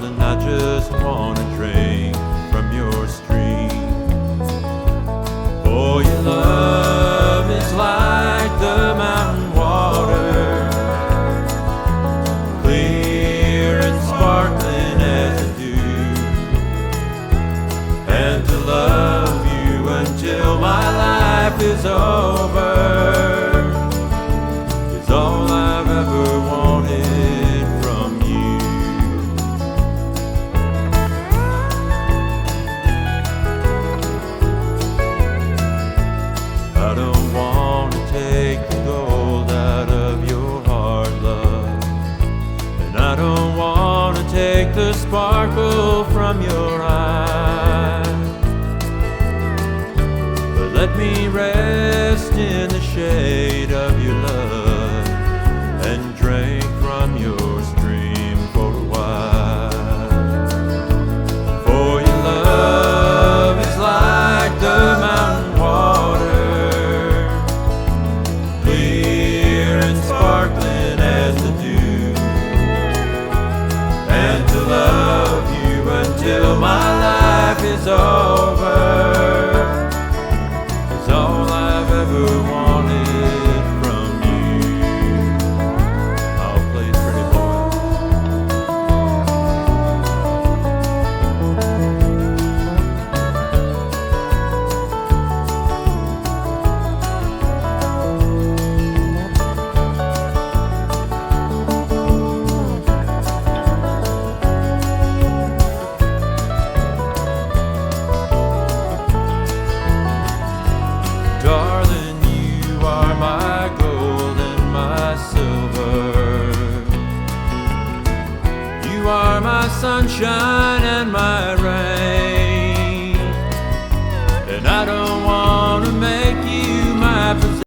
Darling, I just wanna drink from your stream. For your love is like the mountain water, clear and sparkling as the dew. And to love you until my life is over is all I've ever wanted from you. I don't want to take the gold out of your heart, love, and I don't want to take the sparkle from your eyes. But let me rest in the shade of your love and drink from your stream for a while. For your love is like the mountain water, clear and sparkling as the dew. And to love you until my life is over is all I've ever wanted from you. Oh, please, pretty boy. Darling, you are my gold and my silver. You are my sunshine and my rain.